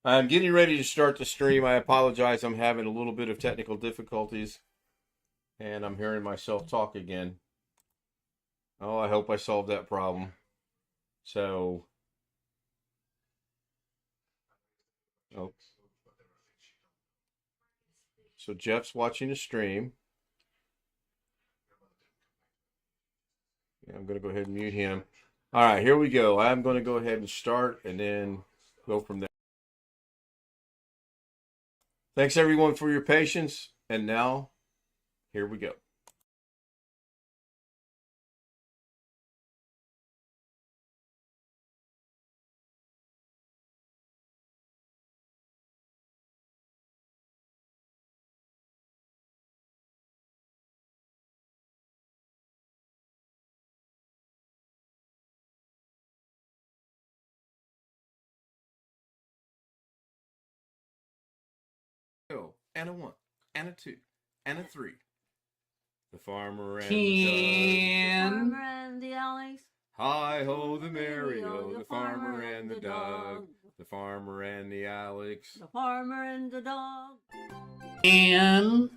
I'm getting ready to start the stream. I apologize. I'm having a little bit of technical difficulties, and I'm hearing myself talk again. Oh, I hope I solved that problem. So, oh, so Jeff's watching the stream. I'm going to go ahead and mute him. All right, here we go. I'm going to go ahead and start and then go from there. Thanks, everyone, for your patience. And now, here we go. And a 1, and a 2, and a 3. The farmer and the farmer and the Alex. Hi ho the Mario, the farmer and the Doug, the farmer and the Alex, the farmer and the dog. And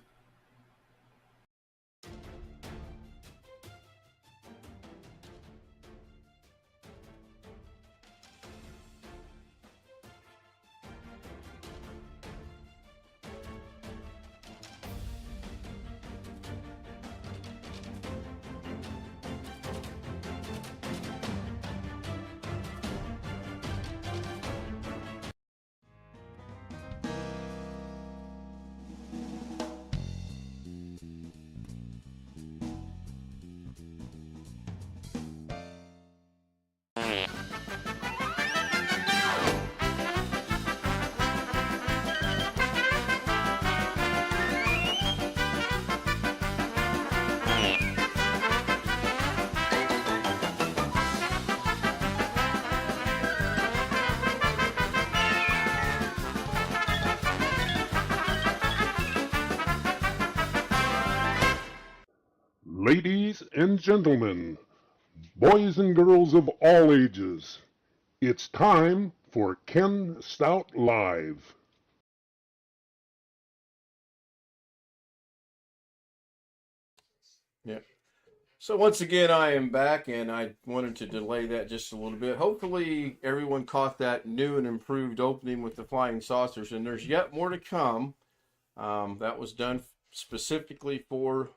Ladies and gentlemen, boys and girls of all ages, it's time for Ken Stout Live. Yeah. So once again, I am back, and I wanted to delay that just a little bit. Hopefully, everyone caught that new and improved opening with the flying saucers, and there's yet more to come. That was done specifically for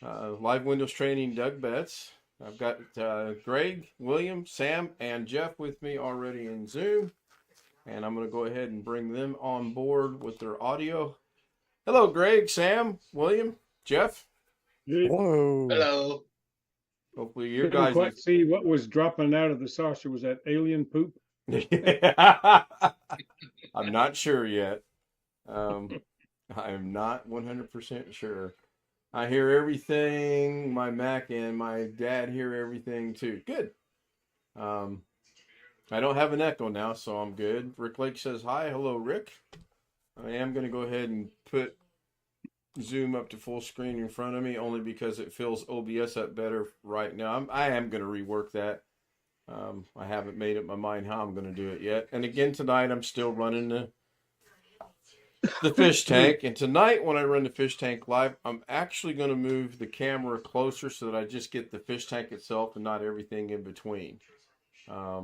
Live Windows Training Doug Betts. I've got Greg, William, Sam, and Jeff with me already in Zoom, and I'm going to go ahead and bring them on board with their audio. Hello, Greg, Sam, William, Jeff. Hello. Hello. Hopefully you Couldn't guys quite see what was dropping out of the saucer. Was that alien poop? I'm not sure yet. I'm not 100% sure. I hear everything. My Mac and my dad hear everything too. Good. I don't have an echo now, so I'm good. Rick Lake says hi. Hello, Rick. I am going to go ahead and put Zoom up to full screen in front of me, only because it fills OBS up better right now. I am going to rework that. I haven't made up my mind how I'm going to do it yet. And again, tonight I'm still running the fish tank. And tonight when I run the fish tank live, I'm actually going to move the camera closer so that I just get the fish tank itself and not everything in between. I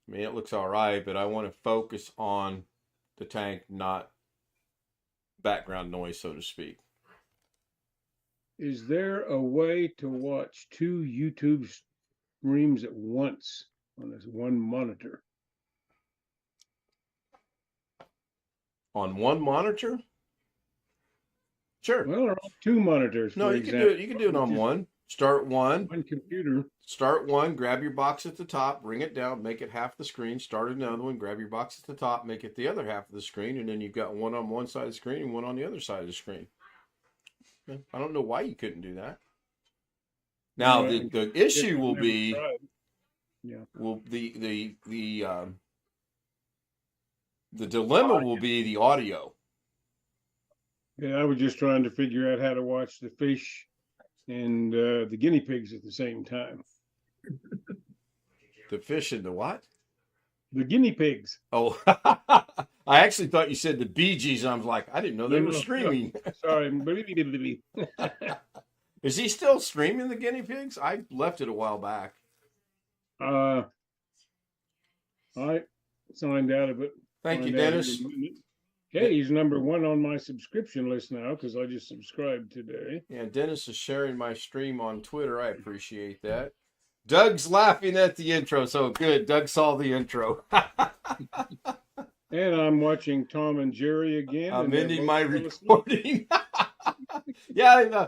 mean, it looks all right, but I want to focus on the tank, not background noise, so to speak. Is there a way to watch two YouTube streams at once on this one monitor? On one monitor? Sure. Well, or on two monitors. No, for you example. can do it. You can do it on one. Start one. One computer. Start one. Grab your box at the top. Bring it down. Make it half the screen. Start another one. Grab your box at the top. Make it the other half of the screen, and then you've got one on one side of the screen and one on the other side of the screen. I don't know why you couldn't do that. Now the issue will be, will the dilemma will be the audio. Yeah, I was just trying to figure out how to watch the fish and the guinea pigs at the same time. The fish and the what? The guinea pigs. Oh, I actually thought you said the Bee Gees. I was like, I didn't know they were No, streaming. sorry. Is he still streaming the guinea pigs? I left it a while back. I signed out of it. Thank you, Find out here Dennis. in a minute. Hey, he's number one on my subscription list now because I just subscribed today. Yeah, Dennis is sharing my stream on Twitter. I appreciate that. Doug's laughing at the intro, so good. Doug saw the intro. And I'm watching Tom and Jerry again. I'm and they're ending both my still asleep. recording. Yeah,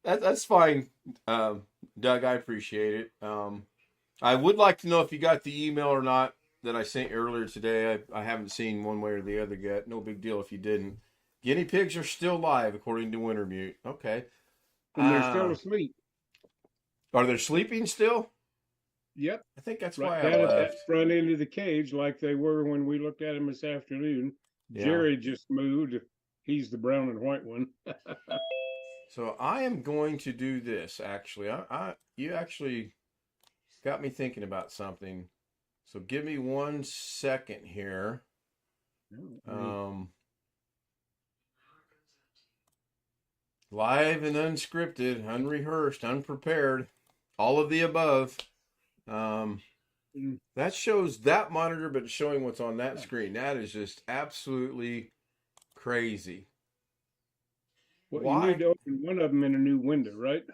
that's fine, Doug. I appreciate it. I would like to know if you got the email or not that I sent you earlier today. I haven't seen one way or the other yet. No big deal if you didn't. Guinea pigs are still live, according to Wintermute. Okay. And they're still asleep. Are they sleeping still? Yep. I think that's Right why I down at that left. front end of the cage like they were when we looked at them this afternoon. Yeah. Jerry just moved. He's the brown and white one. So I am going to do this, actually. You actually got me thinking about something. So give me 1 second here. Live and unscripted, unrehearsed, unprepared, all of the above. That shows that monitor, but it's showing what's on that screen. That is just absolutely crazy. Well, Why? you need to open one of them in a new window, right?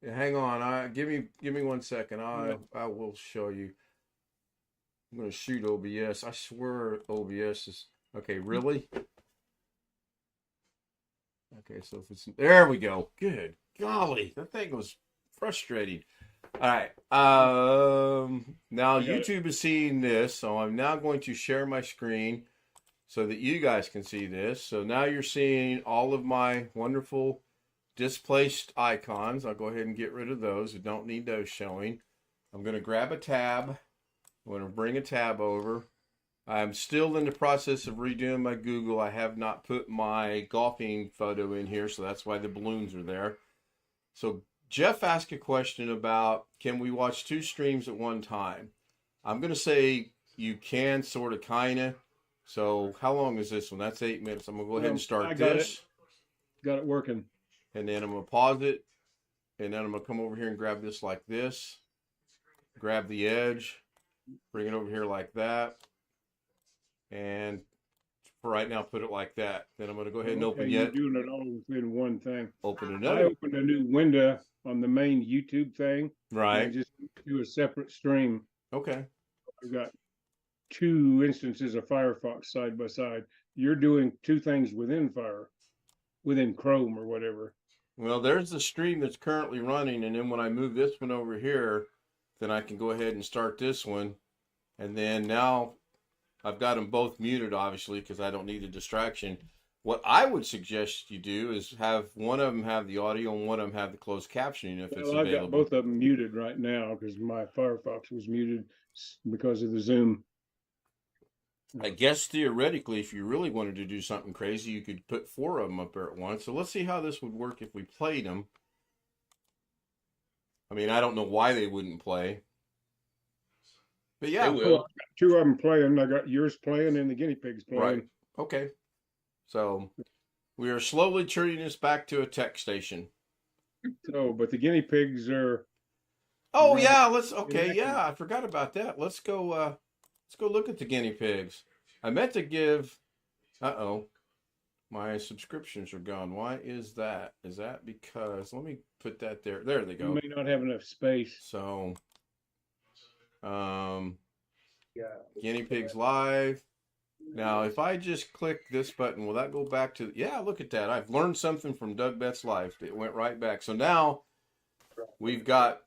Yeah, hang on. Give me 1 second. I will show you. I'm going to shoot OBS. I swear OBS is okay. Really? Okay, so if it's there, we go. Good golly, that thing was frustrating. All right. Now YouTube is seeing this, so I'm now going to share my screen so that you guys can see this. So now you're seeing all of my wonderful displaced icons. I'll go ahead and get rid of those. I don't need those showing. I'm going to grab a tab. I'm going to bring a tab over. I'm still in the process of redoing my Google. I have not put my golfing photo in here, so that's why the balloons are there. So Jeff asked a question about, can we watch 2 streams at one time? I'm going to say you can, sort of, kind of. So how long is this one? That's 8 minutes. I'm going to go ahead and start this. Got it working. And then I'm going to pause it. And then I'm going to come over here and grab this like this. Grab the edge. Bring it over here like that. And for right now, put it like that. Then I'm going to go ahead and open yet. You're doing it all within one thing. Open I another. opened a new window on the main YouTube thing. Right. I just do a separate stream. Okay. I've got 2 instances of Firefox side by side. You're doing 2 things within Chrome or whatever. Well, there's the stream that's currently running, and then when I move this one over here, then I can go ahead and start this one. And then now I've got them both muted, obviously, because I don't need a distraction. What I would suggest you do is have one of them have the audio and one of them have the closed captioning if it's available. I've got both of them muted right now because my Firefox was muted because of the Zoom. I guess theoretically, if you really wanted to do something crazy, you could put 4 of them up there at once. So let's see how this would work if we played them. I mean, I don't know why they wouldn't play. But yeah, Well, I got 2 of them playing. I got yours playing and the guinea pigs playing. Right. Okay. So we are slowly turning this back to a tech station. So, but the guinea pigs are. Oh yeah, I forgot about that. Let's go look at the guinea pigs. I meant to give. My subscriptions are gone. Why is that? Is that because? Let me put that there. There they go. You may not have enough space. So, guinea pigs live. Now, if I just click this button, will that go back to? Yeah, look at that. I've learned something from Doug Betts Live. It went right back. So now we've got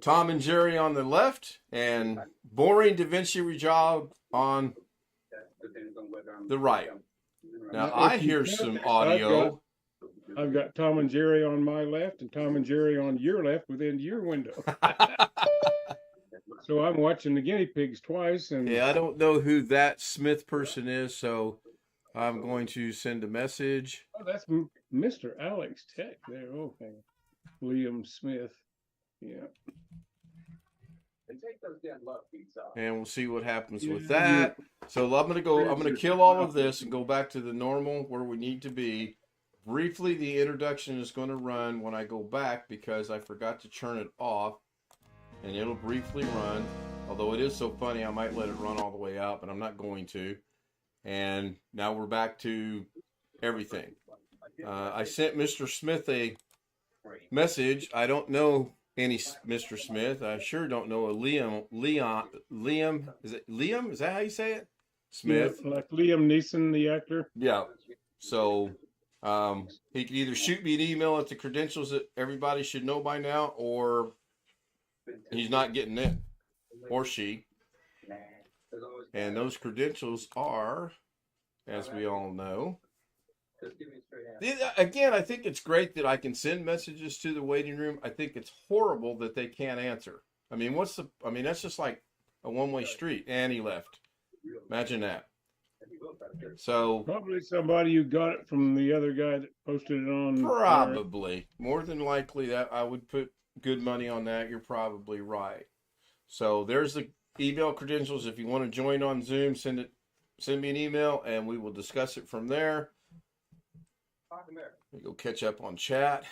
Tom and Jerry on the left and Boring Da Vinci Rejob on the right. Now I hear some audio. I've got Tom and Jerry on my left and Tom and Jerry on your left within your window. So I'm watching the guinea pigs twice. And yeah, I don't know who that Smith person is, so I'm going to send a message. Oh, that's Mr. Alex Tech there. Okay. Liam Smith. Yeah. and we'll see what happens with Yeah, that. So I'm gonna kill all of this and go back to the normal where we need to be. Briefly, the introduction is going to run when I go back because I forgot to turn it off, and it'll briefly run. Although it is so funny, I might let it run all the way out, but I'm not going to. And now we're back to everything. I sent Mr. Smith a message. I don't know any Mr. Smith. I sure don't know a Liam. Is it Liam? Is that how you say it? Smith. Yeah, like Liam Neeson, the actor. Yeah. So he could either shoot me an email at the credentials that everybody should know by now, or he's not getting in, or she. And those credentials are, as we all know. Again, I think it's great that I can send messages to the waiting room. I think it's horrible that they can't answer. I mean, that's just like a one-way street. And he left. Imagine that. So Probably somebody who got it from the other guy that posted it on. probably, more than likely, that I would put good money on that. You're probably right. So there's the email credentials. If you want to join on Zoom, send me an email and we will discuss it from there. We go catch up on chat.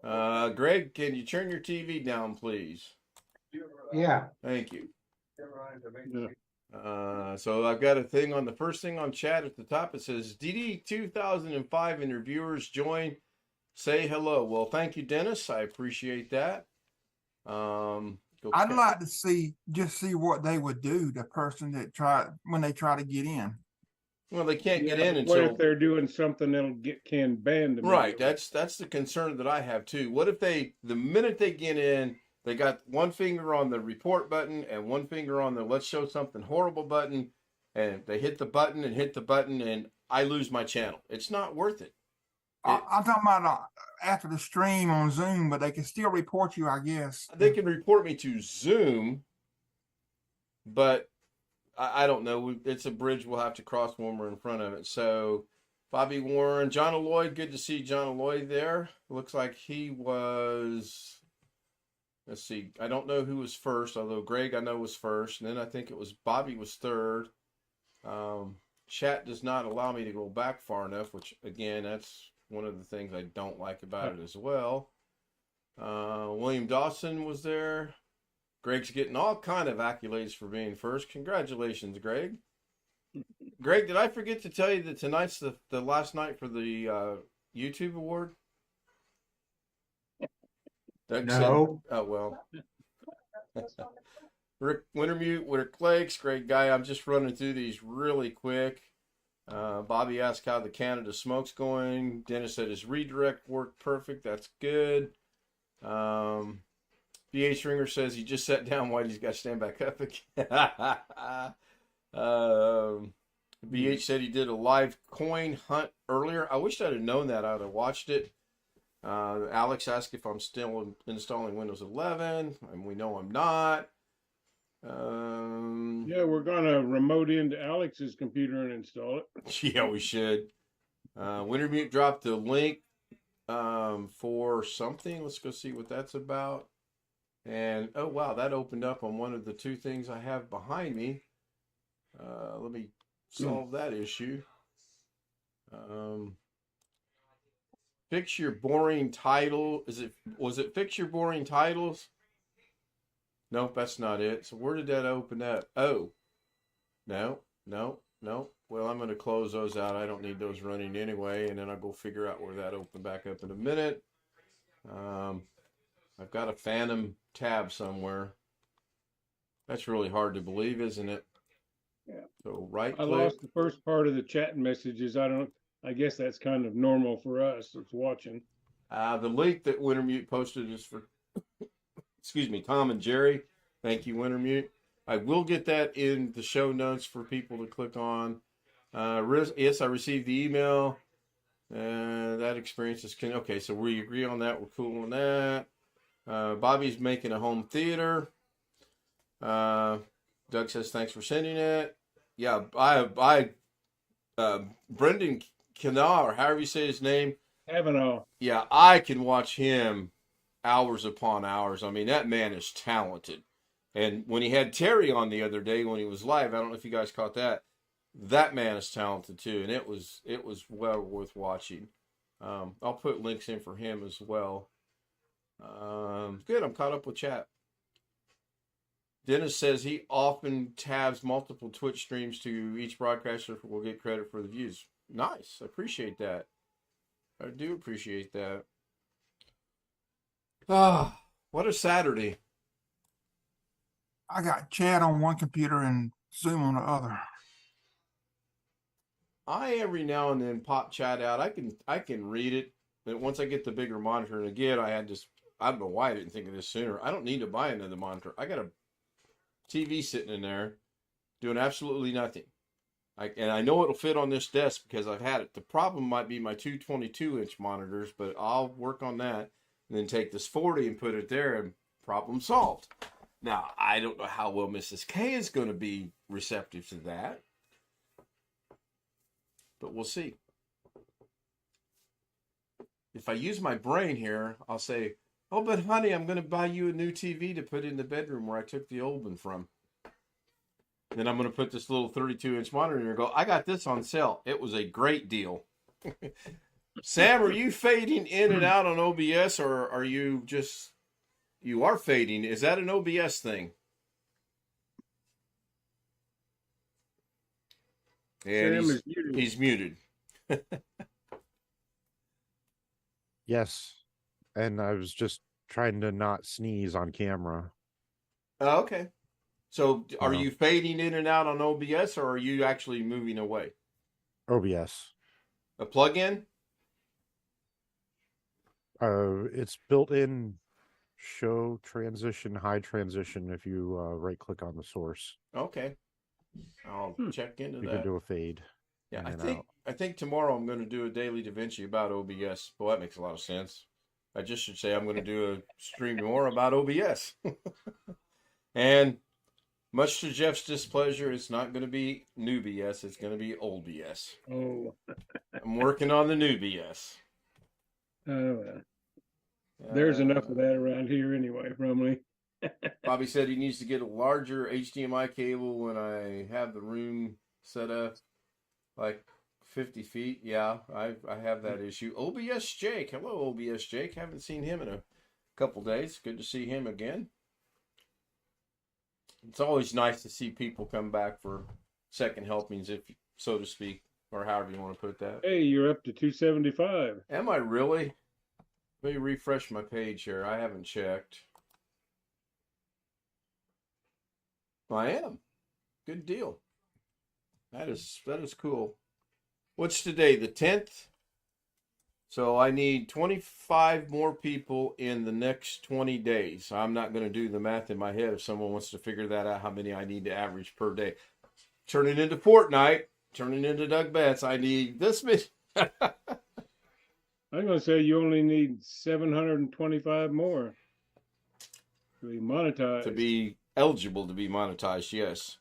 Greg, can you turn your TV down, please? Yeah. Thank you. Yeah. So I've got a thing on the first thing on chat at the top. It says DD 2005 and your viewers join. Say hello. Well, thank you, Dennis. I appreciate that. I'd like to see what they would do. The person that when they try to get in. Well, they can't get in What until if they're doing something that'll can ban them? right. That's the concern that I have too. What if the minute they get in, they got one finger on the report button and one finger on the let's show something horrible button, and they hit the button and I lose my channel. It's not worth it. I'm talking about after the stream on Zoom, but they can still report you, I guess. They can report me to Zoom, but I don't know. It's a bridge we'll have to cross when we're in front of it. So, Bobby Warren, John Lloyd, good to see John Lloyd there. Looks like he was, let's see, I don't know who was first, although Greg I know was first. And then I think it was Bobby was third. Chat does not allow me to go back far enough, which, again, that's one of the things I don't like about it as well. William Dawson was there. Greg's getting all kind of accolades for being first. Congratulations, Greg. Greg, did I forget to tell you that tonight's the last night for the YouTube award? No. Oh, well. Rick Wintermute, Rick Lakes, great guy. I'm just running through these really quick. Bobby asked how the Canada smoke's going. Dennis said his redirect worked perfect. That's good. BH Ringer says he just sat down. Why he's got to stand back up again? BH said he did a live coin hunt earlier. I wish I'd have known that. I'd have watched it. Alex asked if I'm still installing Windows 11, and we know I'm not. Yeah, we're gonna remote into Alex's computer and install it. Yeah, we should. Wintermute dropped the link for something. Let's go see what that's about. And oh wow, that opened up on one of the two things I have behind me. Let me solve that issue. Fix your boring title. Was it fix your boring titles? Nope, that's not it. So where did that open up? Oh, no. Well, I'm going to close those out. I don't need those running anyway, and then I'll go figure out where that opened back up in a minute. I've got a phantom tab somewhere. That's really hard to believe, isn't it? Yeah. So right I click. lost the first part of the chat messages. I guess that's kind of normal for us that's watching. The link that Wintermute posted is for, excuse me, Tom and Jerry. Thank you, Wintermute. I will get that in the show notes for people to click on. Yes, I received the email. That experience is okay. So we agree on that. We're cool on that. Bobby's making a home theater. Doug says thanks for sending it. Yeah, Brendan Knaw, or however you say his name. Kavanaugh. Yeah, I can watch him hours upon hours. I mean, that man is talented. And when he had Terry on the other day when he was live, I don't know if you guys caught that. That man is talented too, and it was well worth watching. I'll put links in for him as well. Good, I'm caught up with chat. Dennis says he often tabs multiple Twitch streams to each broadcaster will get credit for the views. Nice, I appreciate that. I do appreciate that. Ah, what a Saturday. I got chat on one computer and Zoom on the other. I every now and then pop chat out. I can read it, but once I get the bigger monitor, and again, I don't know why I didn't think of this sooner. I don't need to buy another monitor. I got a TV sitting in there doing absolutely nothing. And I know it'll fit on this desk because I've had it. The problem might be my two 22-inch monitors, but I'll work on that and then take this 40 and put it there, and problem solved. Now, I don't know how well Mrs. K is going to be receptive to that, but we'll see. If I use my brain here, I'll say, oh, but honey, I'm going to buy you a new TV to put in the bedroom where I took the old one from. Then I'm going to put this little 32-inch monitor in and go, I got this on sale. It was a great deal. Sam, are you fading in and out on OBS, or are you just, you are fading? Is that an OBS thing? And Sam is muted. he's muted. Yes. And I was just trying to not sneeze on camera. Oh, okay. So are No. you fading in and out on OBS, or are you actually moving away? OBS. A plug-in? It's built in show transition, high transition if you right click on the source. Okay. I'll check into You that. can do a fade. Yeah, in and out. I think tomorrow I'm going to do a daily Da Vinci about OBS. Well, that makes a lot of sense. I just should say I'm going to do a stream more about OBS. And much to Jeff's displeasure, it's not going to be new BS. It's going to be old BS. Oh, I'm working on the new BS. well. There's enough of that around here anyway, probably. Bobby said he needs to get a larger HDMI cable when I have the room set up like 50 feet. Yeah, I have that issue. OBS Jake. Hello, OBS Jake. Haven't seen him in a couple days. Good to see him again. It's always nice to see people come back for second helpings, if so to speak, or however you want to put that. Hey, you're up to 275. Am I really? Let me refresh my page here. I haven't checked. I am. Good deal. That is cool. What's today? The 10th? So I need 25 more people in the next 20 days. I'm not going to do the math in my head if someone wants to figure that out, how many I need to average per day. Turning into Fortnite, turning into Doug Betts, I need this many. I'm going to say you only need 725 more to be monetized. To be eligible to be monetized, yes.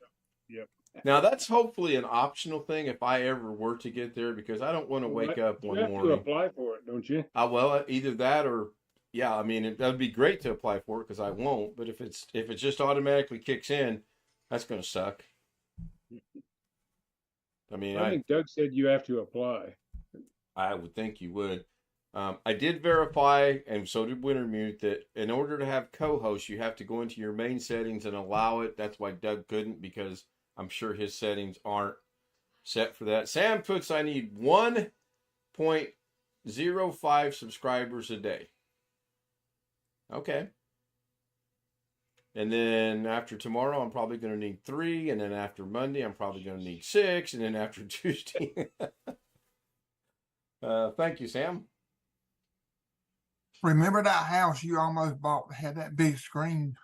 Yep. Now that's hopefully an optional thing if I ever were to get there, because I don't want to wake up You one have to morning. apply for it, don't you? Well, either that or, yeah, I mean, that would be great to apply for it because I won't. But if it just automatically kicks in, that's going to suck. I mean, I think Doug said you have to apply. I would think you would. I did verify, and so did Wintermute, that in order to have co-host, you have to go into your main settings and allow it. That's why Doug couldn't, because I'm sure his settings aren't set for that. Sam puts I need 1.05 subscribers a day. Okay. And then after tomorrow, I'm probably going to need 3. And then after Monday, I'm probably going to need 6. And then after Tuesday. Thank you, Sam. Remember that house you almost bought that had that big screen?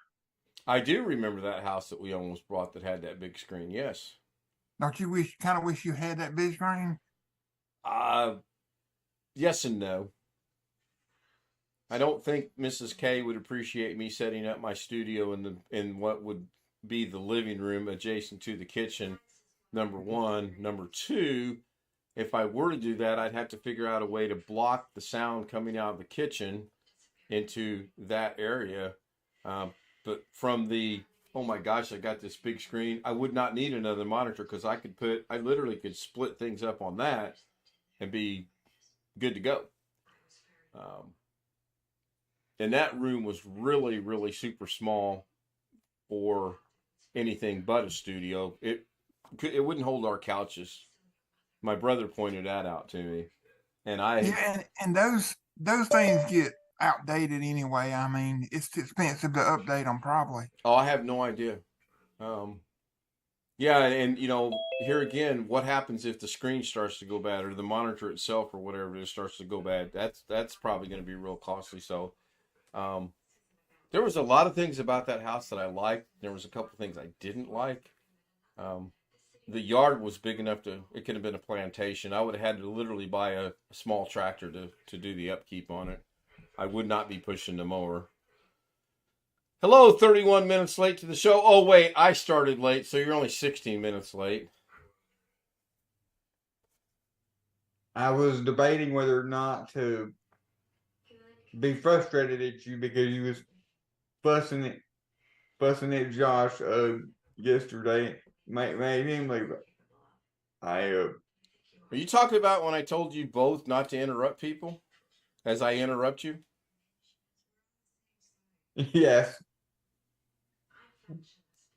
I do remember that house that we almost bought that had that big screen. Yes. Don't you kind of wish you had that big screen? Yes and no. I don't think Mrs. K would appreciate me setting up my studio in what would be the living room adjacent to the kitchen. Number one. Number two, if I were to do that, I'd have to figure out a way to block the sound coming out of the kitchen into that area. But from the, oh my gosh, I got this big screen. I would not need another monitor because I literally could split things up on that and be good to go. And that room was really, really super small for anything but a studio. It wouldn't hold our couches. My brother pointed that out to me, and and those things get outdated anyway. I mean, it's too expensive to update them probably. Oh, I have no idea. Yeah, and here again, what happens if the screen starts to go bad or the monitor itself or whatever it is starts to go bad? That's probably going to be real costly. So, there was a lot of things about that house that I liked. There was a couple of things I didn't like. The yard was big enough it could have been a plantation. I would have had to literally buy a small tractor to do the upkeep on it. I would not be pushing the mower. Hello, 31 minutes late to the show. Oh, wait, I started late, so you're only 16 minutes late. I was debating whether or not to be frustrated at you because you was fussing at Josh yesterday. Made him leave it. Are you talking about when I told you both not to interrupt people as I interrupt you? Yes.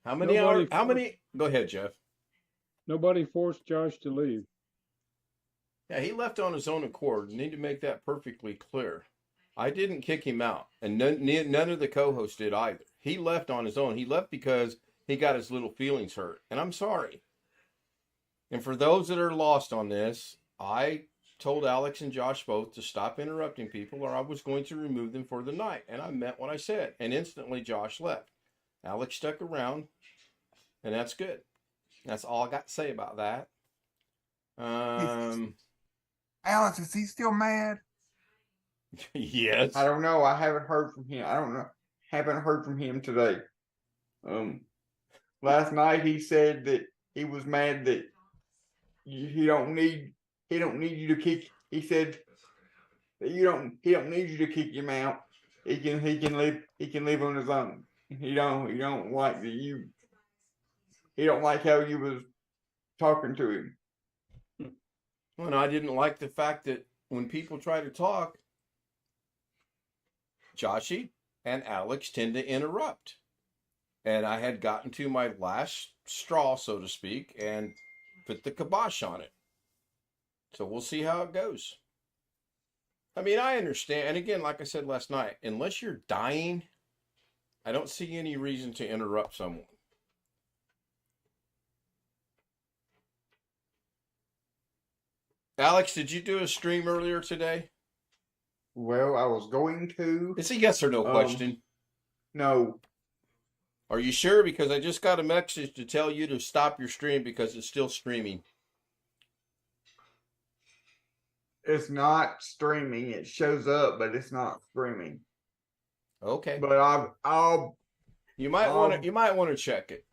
How many hours? How many? Go ahead, Jeff. Nobody forced Josh to leave. Yeah, he left on his own accord. Need to make that perfectly clear. I didn't kick him out, and none of the co-hosts did either. He left on his own. He left because he got his little feelings hurt, and I'm sorry. And for those that are lost on this, I told Alex and Josh both to stop interrupting people or I was going to remove them for the night. And I meant what I said. And instantly Josh left. Alex stuck around, and that's good. That's all I got to say about that. Alex, is he still mad? Yes. I don't know. I haven't heard from him. I don't know. Haven't heard from him today. Last night he said that he was mad that he don't need you to kick. He said that he don't need you to kick him out. He can live on his own. He don't like that you. He don't like how you was talking to him. Well, I didn't like the fact that when people try to talk, Joshy and Alex tend to interrupt. And I had gotten to my last straw, so to speak, and put the kibosh on it. So we'll see how it goes. I mean, I understand. And again, like I said last night, unless you're dying, I don't see any reason to interrupt someone. Alex, did you do a stream earlier today? Well, I was going to. It's a yes or no question. No. Are you sure? Because I just got a message to tell you to stop your stream because it's still streaming. It's not streaming. It shows up, but it's not streaming. Okay. But I'll. You might want to check it.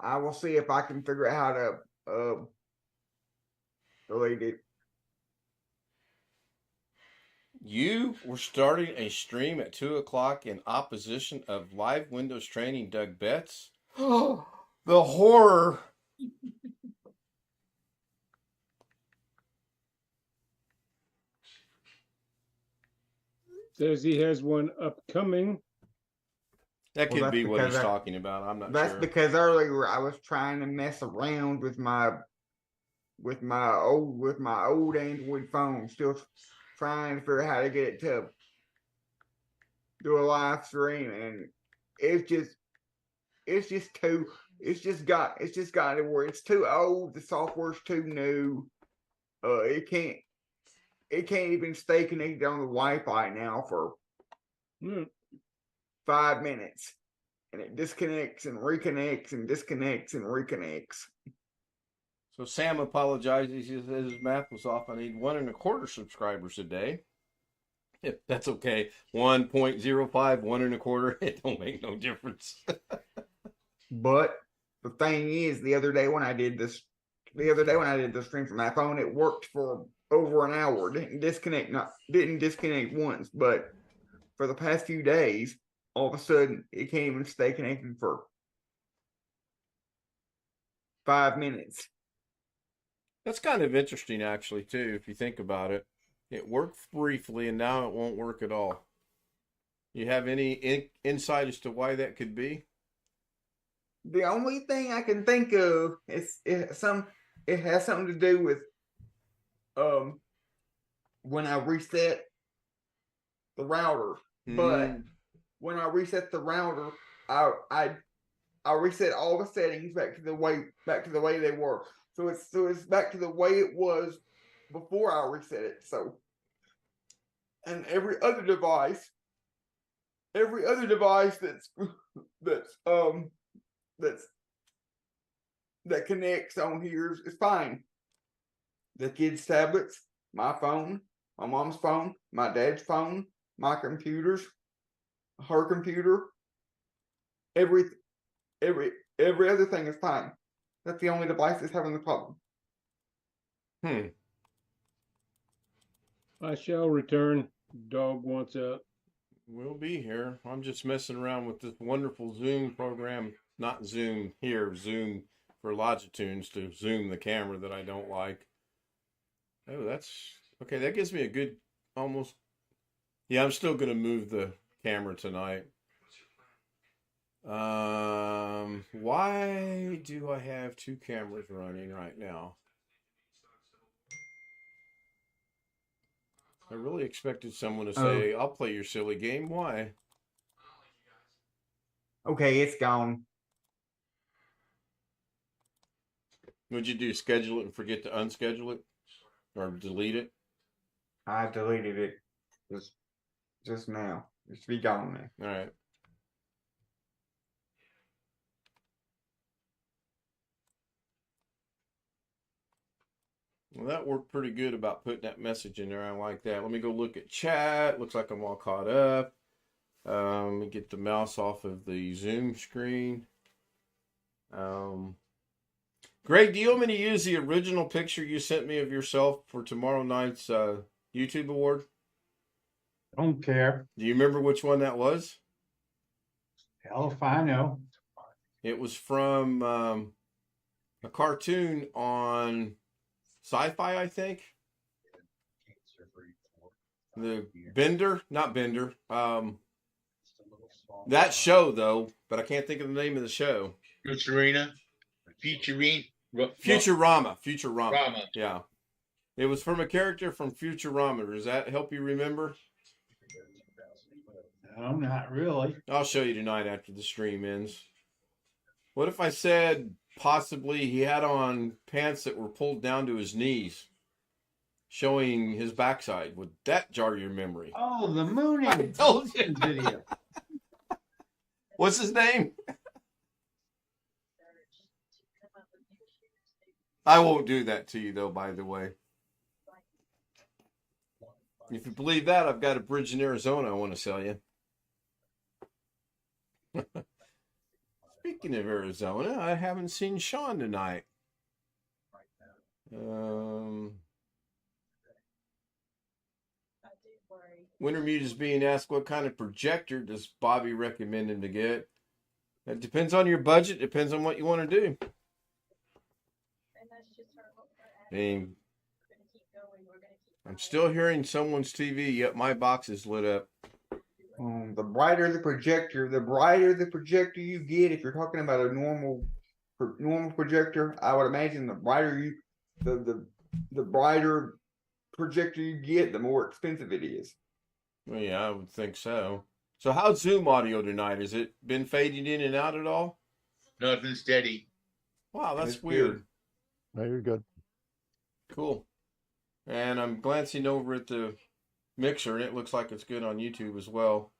I will see if I can figure out how to delete it. You were starting a stream at 2:00 in opposition of live Windows training Doug Betts. Oh, the horror. Says he has one upcoming. That could be what he's because talking about. I'm not That's sure. because earlier I was trying to mess around with my old Android phone, still trying to figure out how to get it to do a live stream, and it's just got to where it's too old. The software's too new. It can't even stay connected on the Wi-Fi now for 5 minutes, and it disconnects and reconnects and disconnects and reconnects. So Sam apologizes. He says his math was off. I need 1.25 subscribers a day. If that's okay. 1.05, 1.25. It don't make no difference. But the thing is, the other day when I did the stream from my phone, it worked for over an hour. Didn't disconnect once, but for the past few days, all of a sudden it can't even stay connected for 5 minutes. That's kind of interesting, actually, too, if you think about it. It worked briefly, and now it won't work at all. You have any insight as to why that could be? The only thing I can think of is it has something to do with when I reset the router. But when I reset the router, I reset all the settings back to the way they were. So it's back to the way it was before I reset it. So, and every other device that connects on here is fine. The kids' tablets, my phone, my mom's phone, my dad's phone, my computers, her computer, every other thing is fine. That's the only device that's having the problem. I shall return. Dog wants out. We'll be here. I'm just messing around with this wonderful Zoom program. Not Zoom here, Zoom for Logitudes to zoom the camera that I don't like. Oh, that's okay. That gives me a good almost. Yeah, I'm still going to move the camera tonight. Why do I have two cameras running right now? I really expected someone to say, I'll play your silly game. Why? Okay, it's gone. What'd you do? Schedule it and forget to unschedule it? Or delete it? I deleted it just now. It should be gone now. All right. Well, that worked pretty good about putting that message in there. I like that. Let me go look at chat. Looks like I'm all caught up. Let me get the mouse off of the Zoom screen. Greg, do you want me to use the original picture you sent me of yourself for tomorrow night's YouTube award? Don't care. Do you remember which one that was? Hell if I know. It was from a cartoon on Sci-Fi, I think. The Bender, not Bender. That show though, but I can't think of the name of the show. Futurama. Futurama. Yeah. It was from a character from Futurama. Does that help you remember? No, not really. I'll show you tonight after the stream ends. What if I said possibly he had on pants that were pulled down to his knees, showing his backside? Would that jar your memory? Oh, the mooning. I told you. Video. What's his name? I won't do that to you, though, by the way. If you believe that, I've got a bridge in Arizona I want to sell you. Speaking of Arizona, I haven't seen Sean tonight. Wintermute is being asked what kind of projector does Bobby recommend him to get. It depends on your budget. Depends on what you want to do. And I'm still hearing someone's TV, yet my box is lit up. The brighter the projector you get, if you're talking about a normal projector, I would imagine the brighter the brighter projector you get, the more expensive it is. Well, yeah, I would think so. So how's Zoom audio tonight? Has it been fading in and out at all? No, it's been steady. Wow, that's It's weird. good. No, you're good. Cool. And I'm glancing over at the mixer, and it looks like it's good on YouTube as well.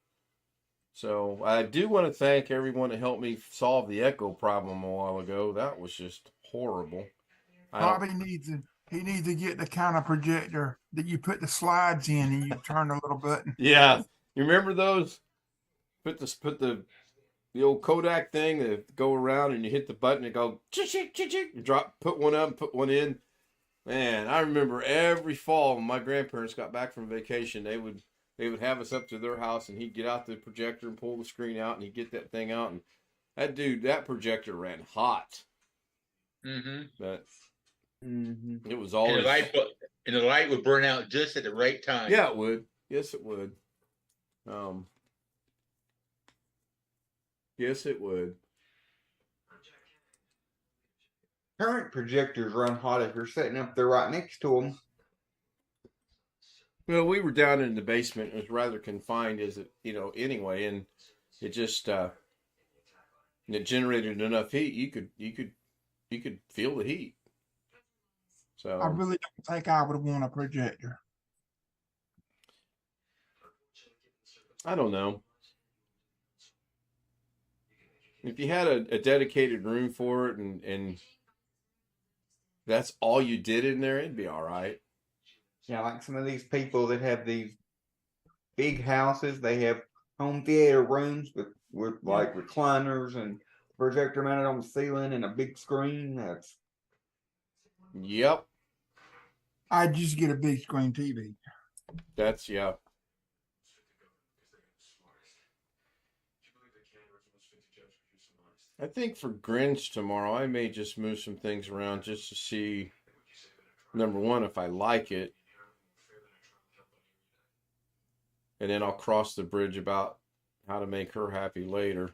So I do want to thank everyone that helped me solve the echo problem a while ago. That was just horrible. Bobby needs to get the kind of projector that you put the slides in and you turn a little button. Yeah, you remember those? Put the old Kodak thing that go around and you hit the button and go chick chick chick chick. You put one up, put one in. Man, I remember every fall when my grandparents got back from vacation, they would have us up to their house, and he'd get out the projector and pull the screen out, and he'd get that thing out, and that projector ran hot. Mm-hmm. But Mm-hmm. it was And always the light would burn out just at the right time. yeah, it would. Yes, it would. Yes, it would. Current projectors run hot if you're sitting up there right next to them. Well, we were down in the basement. It was rather confined, as it anyway, and it just it generated enough heat. You could feel the heat. So I really don't think I would want a projector. I don't know. If you had a dedicated room for it and that's all you did in there, it'd be all right. Yeah, like some of these people that have these big houses, they have home theater rooms with like recliners and projector mounted on the ceiling and a big screen. That's Yep. I'd just get a big screen TV. That's yeah. I think for Grinch tomorrow, I may just move some things around just to see, number one, if I like it. And then I'll cross the bridge about how to make her happy later.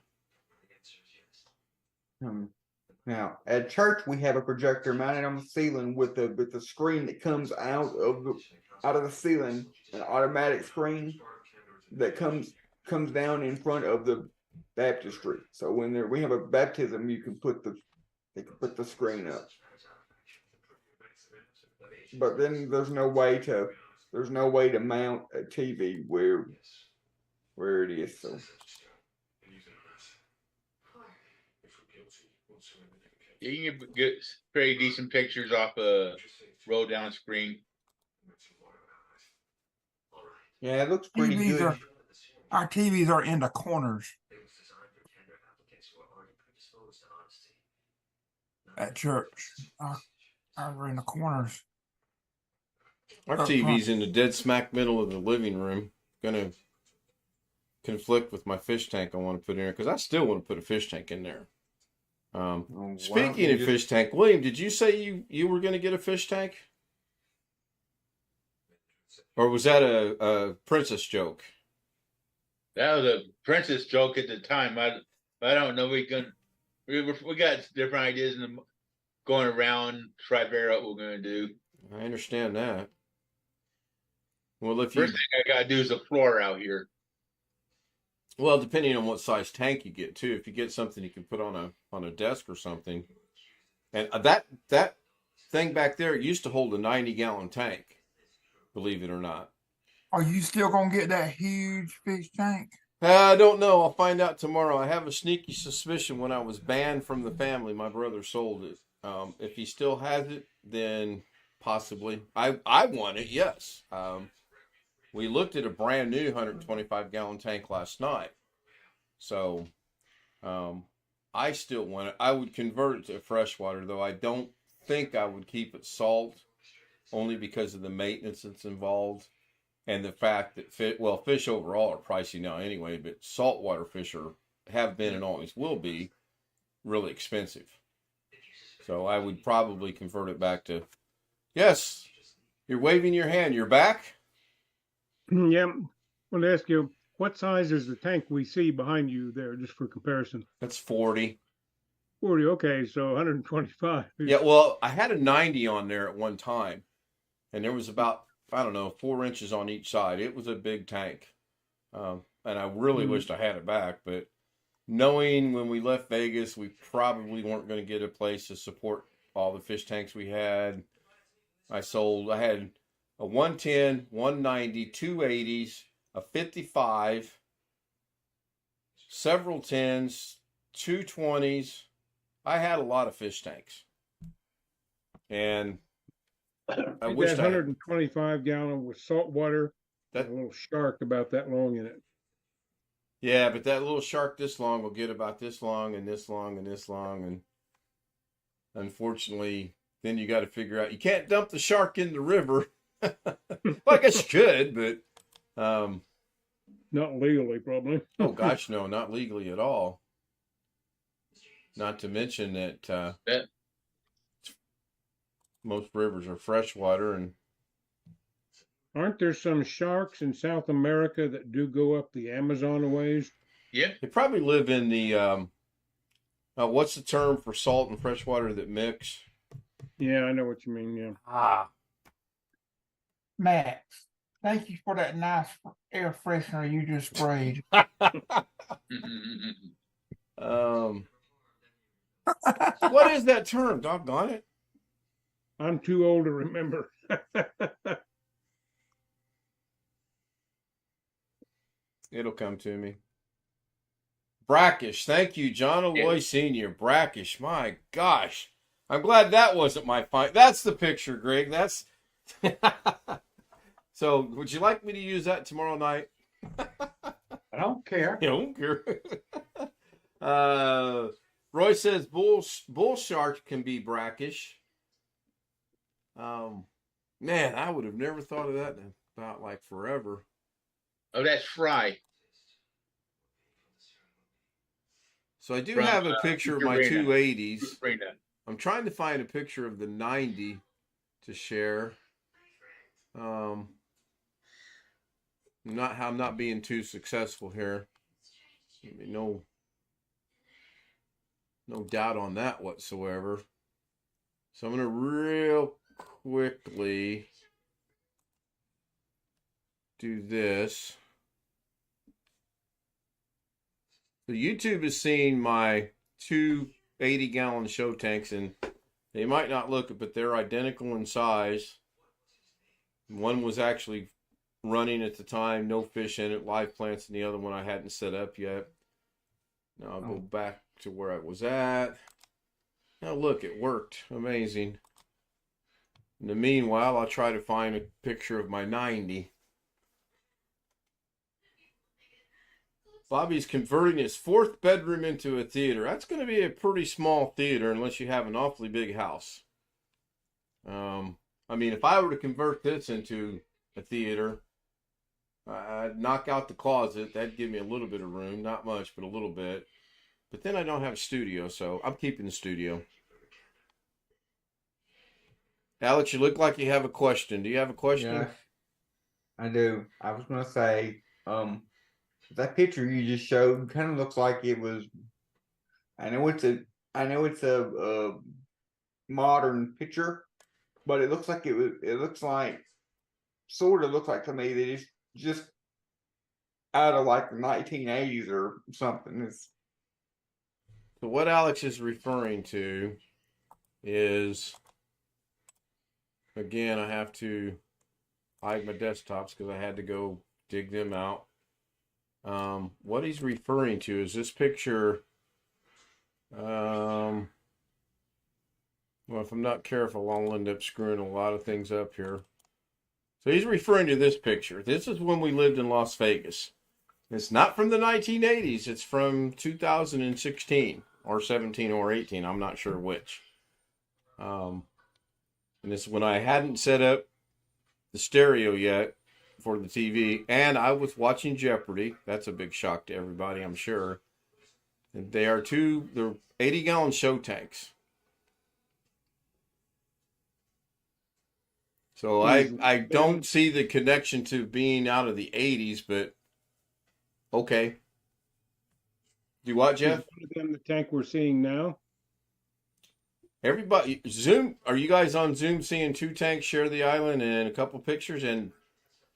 now at church we have a projector mounted on the ceiling with the screen that comes out of the ceiling, an automatic screen that comes down in front of the baptistry. So when we have a baptism, they can put the screen up. But then there's no way to mount a TV where it is. So You can get pretty decent pictures off a roll down screen. yeah, it looks pretty good. Our TVs are in the corners at church. Ours are in the corners. Our Up TV's front. in the dead smack middle of the living room. Gonna conflict with my fish tank I want to put in there because I still want to put a fish tank in there. Speaking of fish tank, William, did you say you were going to get a fish tank? Or was that a princess joke? That was a princess joke at the time. I don't know. We got different ideas and going around, try to figure out what we're going to do. I understand that. Well, First thing I got to do is the floor out here. Well, depending on what size tank you get too, if you get something you can put on a desk or something, and that thing back there, it used to hold a 90-gallon tank. Believe it or not. Are you still gonna get that huge fish tank? I don't know. I'll find out tomorrow. I have a sneaky suspicion when I was banned from the family, my brother sold it. If he still has it, then possibly. I want it, yes. We looked at a brand new 125-gallon tank last night. So I still want it. I would convert it to freshwater, though I don't think I would keep it salt, only because of the maintenance that's involved. And the fact that fish overall are pricey now anyway, but saltwater fish have been and always will be really expensive. So I would probably convert it back to, yes, you're waving your hand. You're back? Yeah. I want to ask you, what size is the tank we see behind you there, just for comparison? That's 40. 40, okay, so 125. Yeah, well, I had a 90 on there at one time, and there was about, I don't know, 4 inches on each side. It was a big tank, and I really wished I had it back, but knowing when we left Vegas, we probably weren't going to get a place to support all the fish tanks we had. I had a 110, 190, 280s, a 55, several 10s, 220s. I had a lot of fish tanks. And I wish that 125-gallon with salt water, that little shark about that long in it. Yeah, but that little shark this long will get about this long and this long and this long. And unfortunately, then you got to figure out, you can't dump the shark in the river. Well, I guess you could, but Not legally, probably. oh gosh, no, not legally at all. Not to mention that That- most rivers are freshwater, and Aren't there some sharks in South America that do go up the Amazon a ways? Yeah. they probably live in the what's the term for salt and freshwater that mix? Yeah, I know what you mean. Yeah. Ah, Max, thank you for that nice air freshener you just sprayed. what is that term? Doggone it! I'm too old to remember. It'll come to me. Brackish. Thank you, John Aloy Sr. Brackish. My gosh. I'm glad that wasn't my find. That's the picture, Greg. That's so would you like me to use that tomorrow night? I don't care. I don't care. Roy says bull shark can be brackish. Man, I would have never thought of that in about like forever. Oh, that's Fry. So I do From, have a picture of my Urena. 280s. Urena. I'm trying to find a picture of the 90 to share. I'm not being too successful here. No doubt on that whatsoever. So I'm gonna real quickly do this. So YouTube is seeing my 2 80-gallon show tanks, and they might not look it, but they're identical in size. One was actually running at the time, no fish in it, live plants, and the other one I hadn't set up yet. Now I'll go back to where I was at. Now look, it worked. Amazing. In the meanwhile, I'll try to find a picture of my 90. Bobby's converting his 4th bedroom into a theater. That's going to be a pretty small theater unless you have an awfully big house. I mean, if I were to convert this into a theater, I'd knock out the closet. That'd give me a little bit of room. Not much, but a little bit. But then I don't have a studio, so I'm keeping the studio. Alex, you look like you have a question. Do you have a question? Yeah, I do. I was gonna say, that picture you just showed kind of looks like it was. I know it's a modern picture, but it looks like it was. It looks like, sort of looks like to me that it's just out of like the 1980s or something. It's So what Alex is referring to is, again, I have to hide my desktops because I had to go dig them out. What he's referring to is this picture. Well, if I'm not careful, I'll end up screwing a lot of things up here. So he's referring to this picture. This is when we lived in Las Vegas. It's not from the 1980s. It's from 2016 or 17 or 18. I'm not sure which. And this is when I hadn't set up the stereo yet for the TV, and I was watching Jeopardy. That's a big shock to everybody, I'm sure. And they're 80-gallon show tanks. So I don't see the connection to being out of the 80s, but okay. Do what, Jeff? Is one of them the tank we're seeing now? Everybody, Zoom, are you guys on Zoom seeing 2 tanks share the island and a couple pictures? And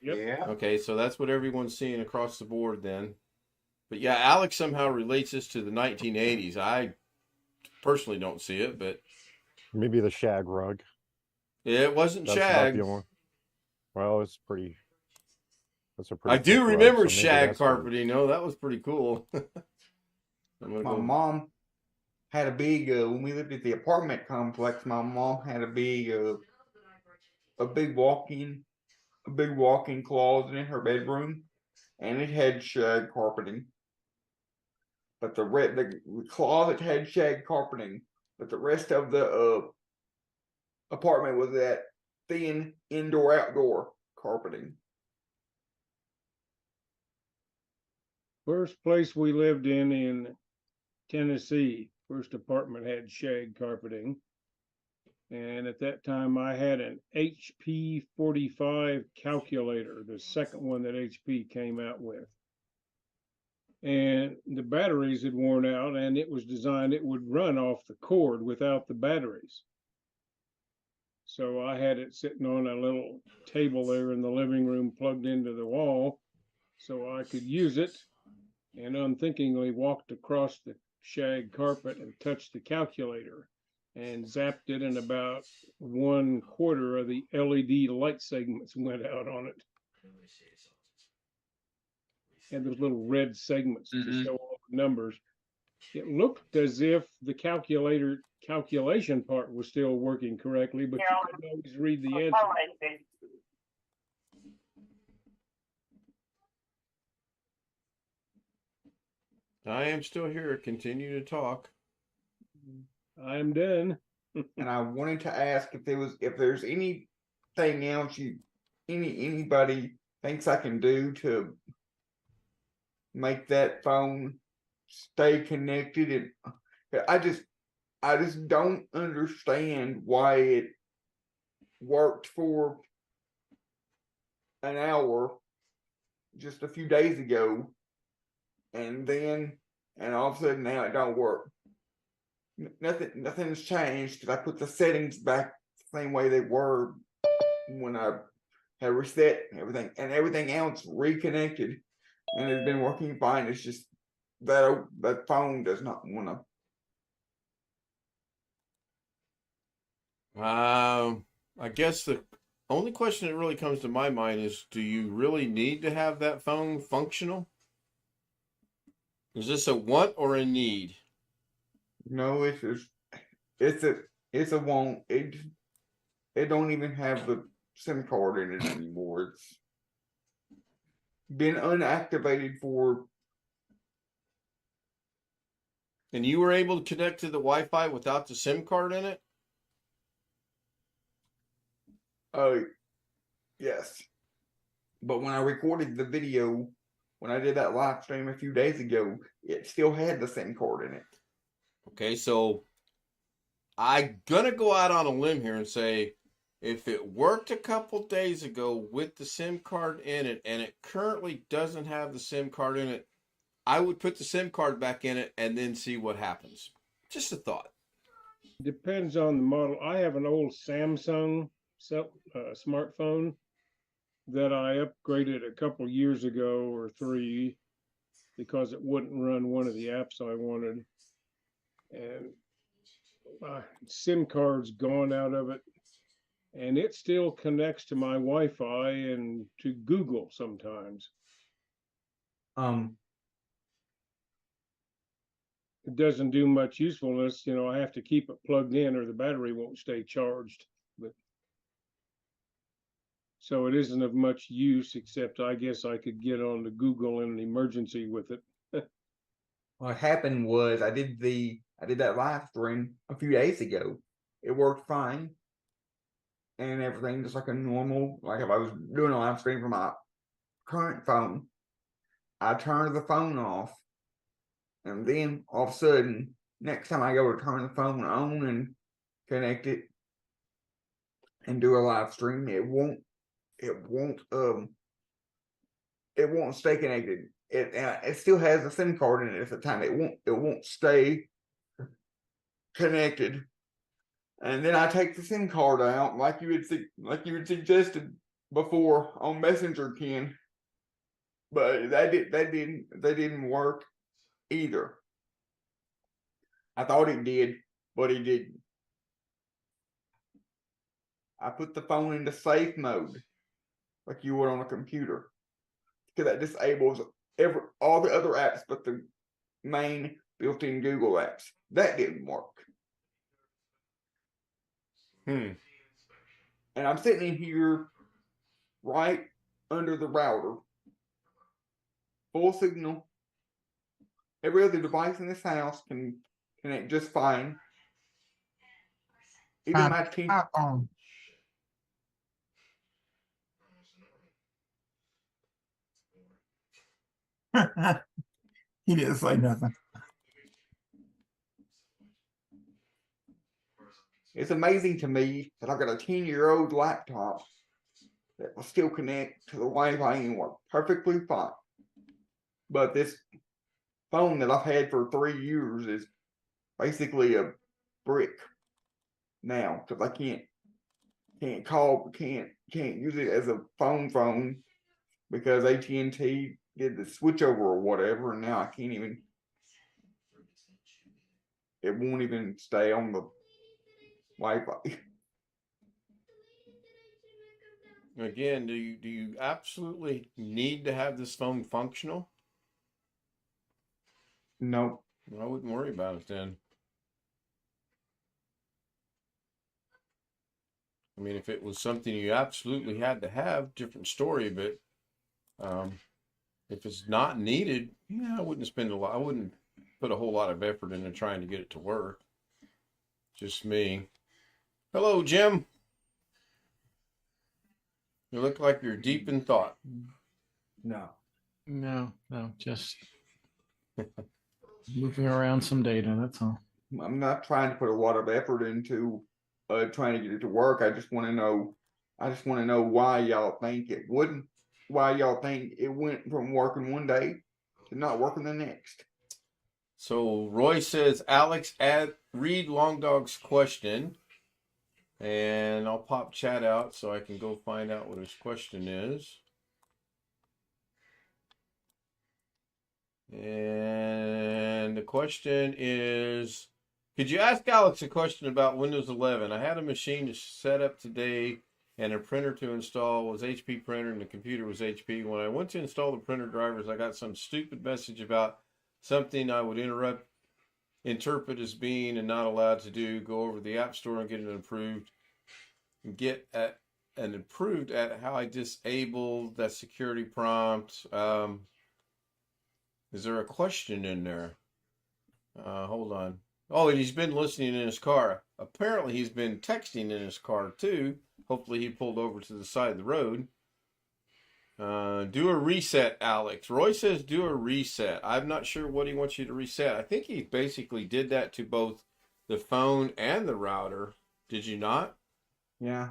Yep. Yeah. okay, so that's what everyone's seeing across the board then. But yeah, Alex somehow relates this to the 1980s. I personally don't see it, but Maybe the shag rug. it wasn't That's about shag. the only. Well, it's pretty. That's a pretty. I do thick rug, remember so maybe shag that's what it- carpeting. No, that was pretty cool. I'm gonna my go. mom had a big when we lived at the apartment complex. My mom had a big walk-in closet in her bedroom, and it had shag carpeting. But the closet had shag carpeting, but the rest of the apartment was that thin indoor-outdoor carpeting. First place we lived in Tennessee, first apartment had shag carpeting. And at that time I had an HP 45 calculator, the second one that HP came out with. And the batteries had worn out, and it was designed it would run off the cord without the batteries. So I had it sitting on a little table there in the living room plugged into the wall so I could use it, and unthinkingly walked across the shag carpet and touched the calculator and zapped it, and about 1/4 of the LED light segments went out on it. And those little red segments to show all the numbers. It looked as if the calculation part was still working correctly, but you couldn't always read the answer. I am still here. Continue to talk. I'm done. And I wanted to ask if there's anything else anybody thinks I can do to make that phone stay connected. And I just don't understand why it worked for an hour just a few days ago, and all of a sudden now it don't work. Nothing's changed because I put the settings back the same way they were when I had reset everything, and everything else reconnected, and it's been working fine. It's just that phone does not want to. I guess the only question that really comes to my mind is, do you really need to have that phone functional? Is this a want or a need? No, it's a want. It don't even have the SIM card in it anymore. It's been unactivated for. And you were able to connect to the Wi-Fi without the SIM card in it? Yes. But when I recorded the video, when I did that live stream a few days ago, it still had the SIM card in it. Okay, so I'm gonna go out on a limb here and say, if it worked a couple days ago with the SIM card in it, and it currently doesn't have the SIM card in it, I would put the SIM card back in it and then see what happens. Just a thought. Depends on the model. I have an old Samsung smartphone that I upgraded a couple years ago or 3 because it wouldn't run one of the apps I wanted. And my SIM card's gone out of it, and it still connects to my Wi-Fi and to Google sometimes. It doesn't do much usefulness. I have to keep it plugged in or the battery won't stay charged. But so it isn't of much use, except I guess I could get on to Google in an emergency with it. What happened was I did that live stream a few days ago. It worked fine and everything, just like a normal, like if I was doing a live stream from my current phone. I turned the phone off, and then all of a sudden, next time I go to turn the phone on and connect it and do a live stream, it won't stay connected. It still has a SIM card in it at the time. It won't stay connected. And then I take the SIM card out, like you had suggested before on Messenger, Ken. But that didn't work either. I thought it did, but it didn't. I put the phone into safe mode, like you would on a computer, because that disables all the other apps but the main built-in Google apps. That didn't work. And I'm sitting in here right under the router, full signal. Every other device in this house can connect just fine. even my 10. iPhone. He didn't say nothing. It's amazing to me that I've got a 10-year-old laptop that will still connect to the Wi-Fi and work perfectly fine. But this phone that I've had for 3 years is basically a brick now because I can't use it as a phone because AT&T did the switchover or whatever, and now I can't even. It won't even stay on the Wi-Fi. Again, do you absolutely need to have this phone functional? No. I wouldn't worry about it then. I mean, if it was something you absolutely had to have, different story. But if it's not needed, yeah, I wouldn't put a whole lot of effort into trying to get it to work. Just me. Hello, Jim. You look like you're deep in thought. No, just moving around some data. That's all. I'm not trying to put a lot of effort into trying to get it to work. I just want to know why y'all think it wouldn't. Why y'all think it went from working one day to not working the next. So Roy says, Alex, read Long Dog's question. And I'll pop chat out so I can go find out what his question is. And the question is, could you ask Alex a question about Windows 11? I had a machine to set up today and a printer to install. Was HP printer and the computer was HP. When I went to install the printer drivers, I got some stupid message about something I would interpret as being and not allowed to do. Go over to the App Store and get it approved. Improved at how I disabled that security prompt. Is there a question in there? Hold on. Oh, and he's been listening in his car. Apparently he's been texting in his car too. Hopefully he pulled over to the side of the road. Do a reset, Alex. Roy says do a reset. I'm not sure what he wants you to reset. I think he basically did that to both the phone and the router. Did you not? Yeah.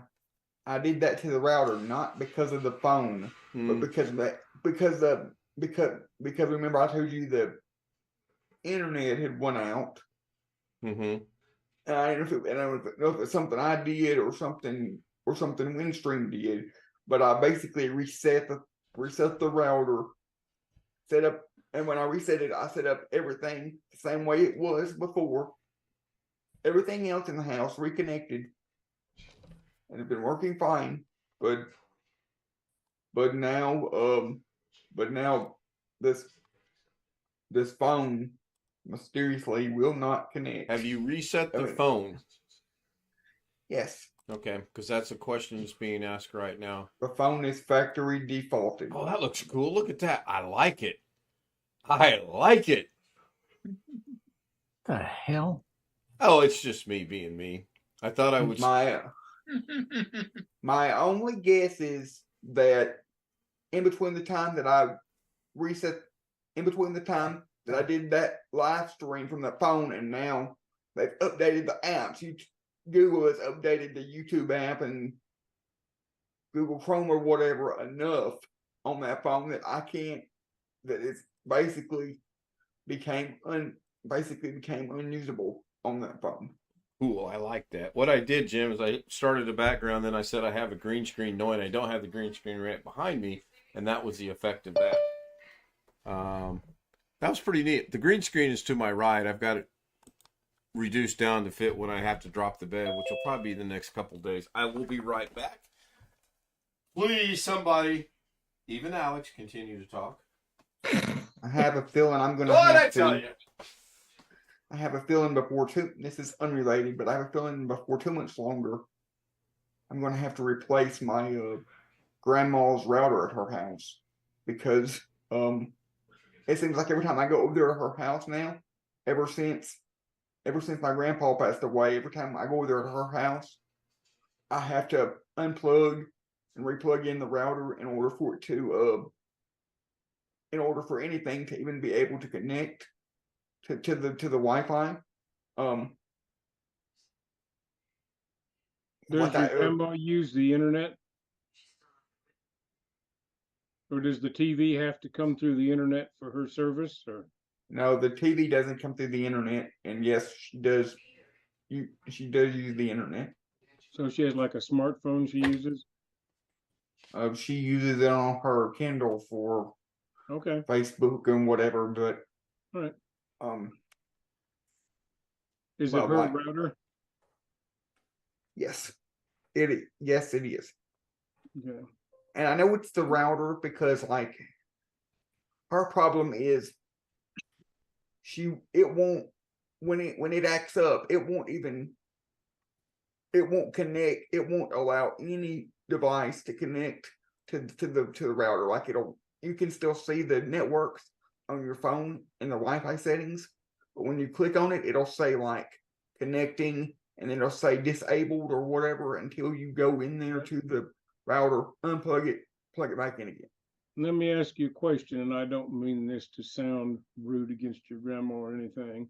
I did that to the router, not because of the phone, but because remember I told you the internet had went out. Mm-hmm. And I don't know if it's something I did or something Windstream did, but I basically reset the router, set up, and when I reset it, I set up everything the same way it was before. Everything else in the house reconnected, and it's been working fine. But now this phone mysteriously will not connect. Have you reset the phone? Yes. Okay, because that's a question that's being asked right now. The phone is factory defaulted. Oh, that looks cool. Look at that. I like it. I like it. The hell? Oh, it's just me being me. I thought I would. My only guess is that in between the time that I did that live stream from the phone, and now they've updated the apps. Google has updated the YouTube app and Google Chrome or whatever enough on that phone that it's basically became unusable on that phone. Cool, I like that. What I did, Jim, is I started a background, then I said I have a green screen, knowing I don't have the green screen right behind me, and that was the effect of that. That was pretty neat. The green screen is to my right. I've got it reduced down to fit when I have to drop the bed, which will probably be the next couple days. I will be right back. Please, somebody, even Alex, continue to talk. I have a feeling I'm going to What have I tell you? I have a feeling this is unrelated, but I have a feeling before too much longer, I'm going to have to replace my grandma's router at her house because it seems like every time I go over there to her house now, ever since ever since my grandpa passed away, every time I go there to her house, I have to unplug and replug in the router in order for it to in order for anything to even be able to connect to the Wi-Fi. Does Like your grandma use the internet? Or does the TV have to come through the internet for her service? Or no, the TV doesn't come through the internet, and yes, she does. She does use the internet. so she has like a smartphone she uses? She uses it on her Kindle for Okay, Facebook and whatever, but all right. Is but it her like, router? yes, yes, it is. Okay. And I know it's the router because like her problem is it won't when it acts up, it won't connect, it won't allow any device to connect to the router. Like you can still see the networks on your phone in the Wi-Fi settings, but when you click on it, it'll say like connecting, and then it'll say disabled or whatever until you go in there to the router, unplug it, plug it back in again. Let me ask you a question, and I don't mean this to sound rude against your grandma or anything.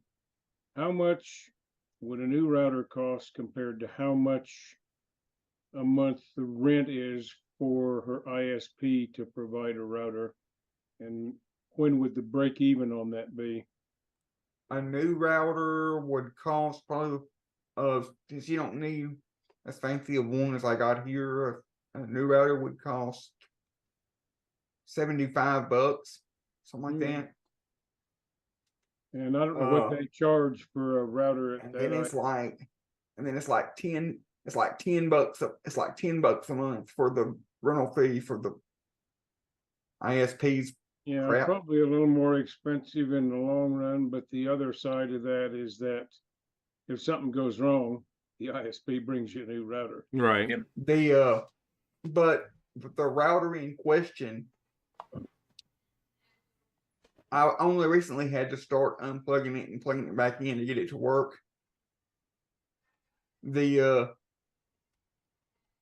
How much would a new router cost compared to how much a month the rent is for her ISP to provide a router? And when would the break even on that be? A new router would cost probably since you don't need as fancy a one as I got here, a new router would cost $75, something like that. And I don't know what they charge for a router at And that. then it's like it's like $10 it's like $10 a month for the rental fee for the ISPs. Yeah, crap. probably a little more expensive in the long run, but the other side of that is that if something goes wrong, the ISP brings you a new router. Right. But the router in question, I only recently had to start unplugging it and plugging it back in to get it to work. Like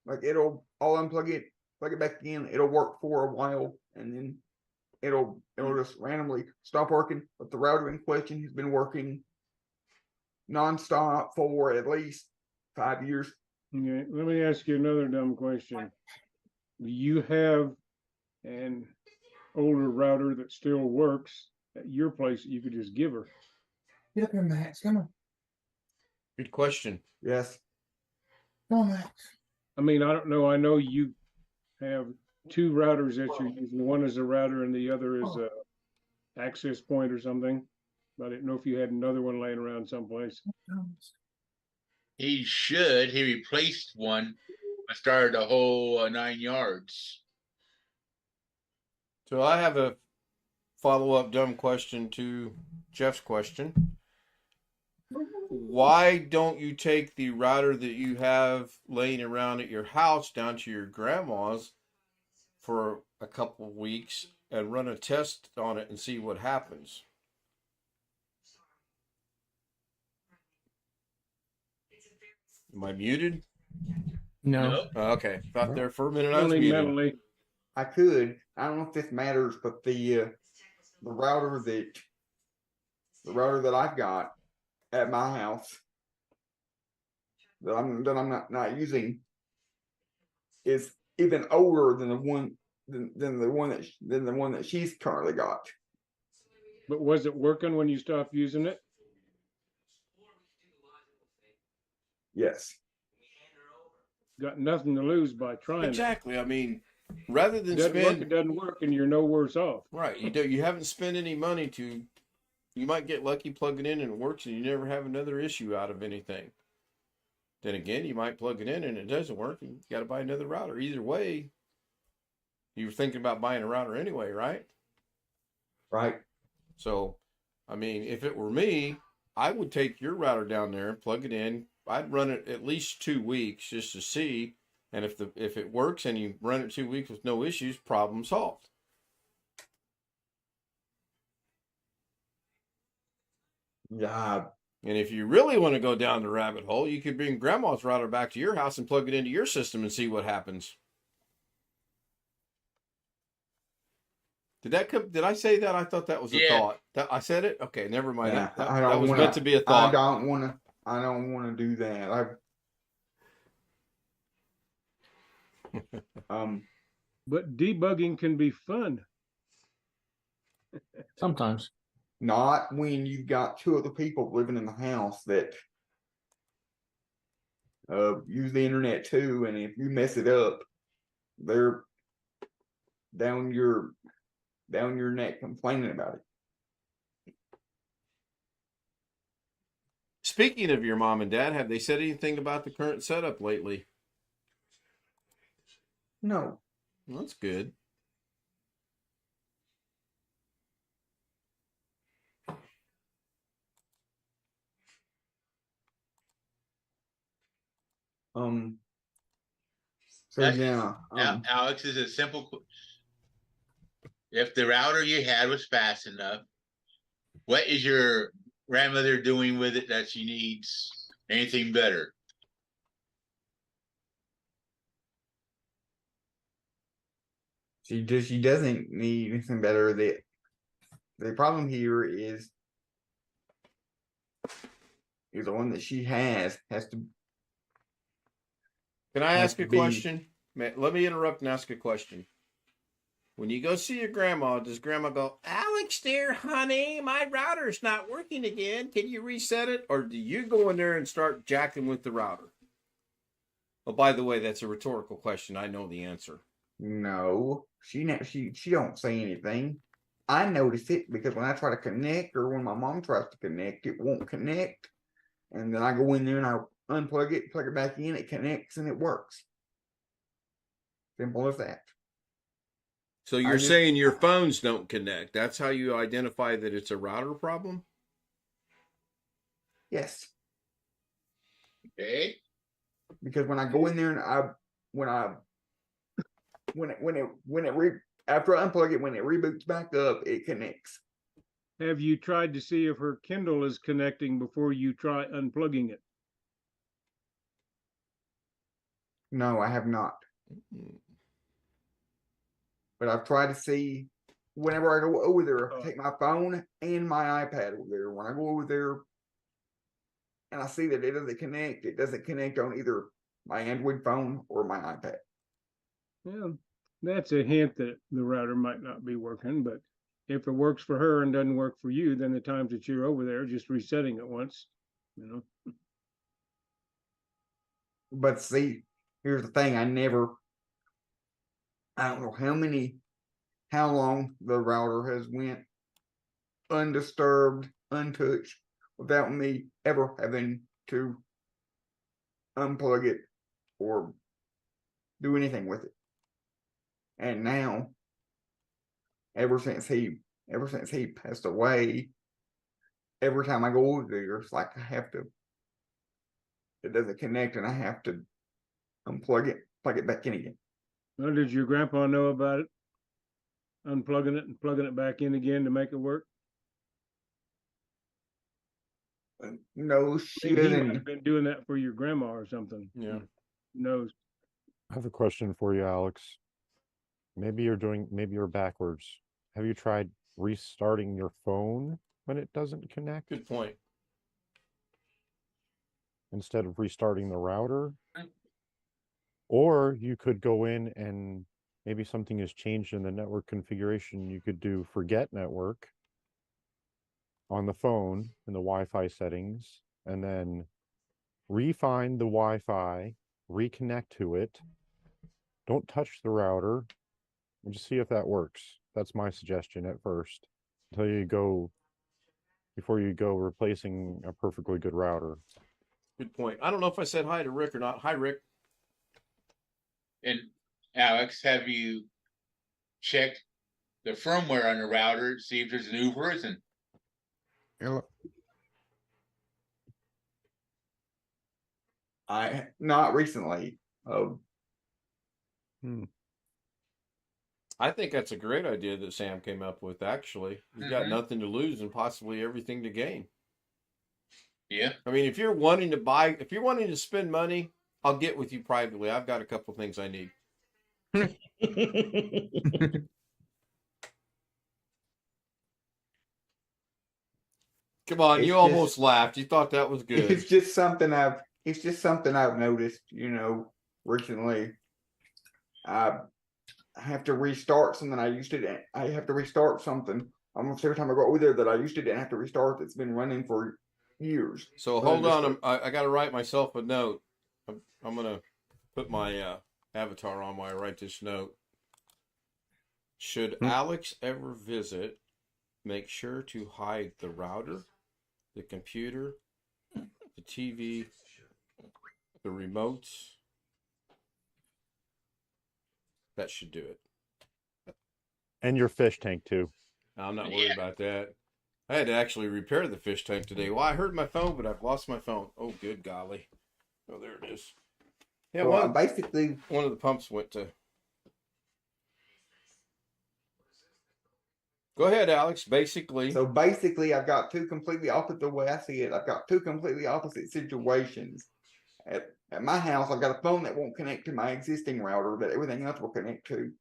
I'll unplug it, plug it back in, it'll work for a while, and then it'll just randomly stop working. But the router in question has been working nonstop for at least 5 years. Okay, let me ask you another dumb question. Do you have an older router that still works at your place that you could just give her? Get up here, Max. Come on. Good question. Yes. Come on, Max. I mean, I don't know. I know you have two routers that you're using. One is a router and the other is a access point or something. I didn't know if you had another one laying around someplace. He should. He replaced one. I started a whole 9 yards. So I have a follow-up dumb question to Jeff's question. Why don't you take the router that you have laying around at your house down to your grandma's for a couple of weeks and run a test on it and see what happens? Am I muted? No. Oh, okay. Thought there for a minute I was Only muted. mentally. I could. I don't know if this matters, but the router that I've got at my house that I'm not using is even older than the one that she's currently got. But was it working when you stopped using it? Yes. Got nothing to lose by trying Exactly. I mean, rather than it. spend It doesn't work, and you're no worse off. right, you haven't spent any money to. You might get lucky, plug it in, and it works, and you never have another issue out of anything. Then again, you might plug it in and it doesn't work, and you got to buy another router. Either way, you were thinking about buying a router anyway, right? Right. So, I mean, if it were me, I would take your router down there and plug it in. I'd run it at least 2 weeks just to see, and if it works and you run it 2 weeks with no issues, problem solved. Yeah. And if you really want to go down the rabbit hole, you could bring grandma's router back to your house and plug it into your system and see what happens. Did I say that? I thought that was a thought. I said it? Okay, never mind. Yeah, That was meant to be a thought. I don't wanna do that. But debugging can be fun. Sometimes. Not when you've got two other people living in the house that use the internet too, and if you mess it up, they're down your neck complaining about it. Speaking of your mom and dad, have they said anything about the current setup lately? No. Well, that's good. So yeah. Alex, is a simple. If the router you had was fast enough, what is your grandmother doing with it that she needs anything better? She doesn't need anything better. The problem here is the one that she has to. Can I ask a question? Let me interrupt and ask a question. When you go see your grandma, does grandma go, Alex, dear honey, my router's not working again. Can you reset it? Or do you go in there and start jacking with the router? Oh, by the way, that's a rhetorical question. I know the answer. No, she don't say anything. I notice it because when I try to connect, or when my mom tries to connect, it won't connect. And then I go in there and I unplug it, plug it back in, it connects and it works. Simple as that. So you're saying your phones don't connect. That's how you identify that it's a router problem? Yes. Okay. Because when I go in there and after I unplug it, when it reboots back up, it connects. Have you tried to see if her Kindle is connecting before you try unplugging it? No, I have not. But I've tried to see whenever I go over there, take my phone and my iPad over there. When I go over there and I see that it doesn't connect on either my Android phone or my iPad. Yeah, that's a hint that the router might not be working, but if it works for her and doesn't work for you, then the times that you're over there, just resetting it once, you know. But see, here's the thing, I don't know how long the router has went undisturbed, untouched, without me ever having to unplug it or do anything with it. And now, ever since he passed away, every time I go over there, it's like it doesn't connect and I have to unplug it, plug it back in again. Well, did your grandpa know about it? Unplugging it and plugging it back in again to make it work? No, He might have been doing that for your grandma or something. Yeah. Who knows? I have a question for you, Alex. Maybe you're backwards. Have you tried restarting your phone when it doesn't connect? Good point. Instead of restarting the router? Or you could go in and maybe something has changed in the network configuration. You could do forget network on the phone in the Wi-Fi settings, and then refine the Wi-Fi, reconnect to it. Don't touch the router, and just see if that works. That's my suggestion at first, before you go replacing a perfectly good router. Good point. I don't know if I said hi to Rick or not. Hi, Rick. And Alex, have you checked the firmware on the router to see if there's a new version? Not recently. I think that's a great idea that Sam came up with, actually. You've got nothing to lose and possibly everything to gain. Yeah. I mean, if you're wanting to spend money, I'll get with you privately. I've got a couple things I need. Come on, It's you just- almost laughed. You thought that was good. It's just something I've noticed, recently. I have to restart something I have to restart something almost every time I go over there that I used to didn't have to restart that's been running for years. So hold on, I got to write myself a note. I'm gonna put my avatar on while I write this note. Should Alex ever visit, make sure to hide the router, the computer, the TV, the remotes. That should do it. And your fish tank too. I'm not worried about that. I had to actually repair the fish tank today. Well, I heard my phone, but I've lost my phone. Oh, good golly. Oh, there it is. Yeah, Well, one of the pumps went to. Go ahead, Alex. Basically. So basically, I've got two completely opposite the way I see it. I've got two completely opposite situations. At my house, I've got a phone that won't connect to my existing router that everything else will connect to.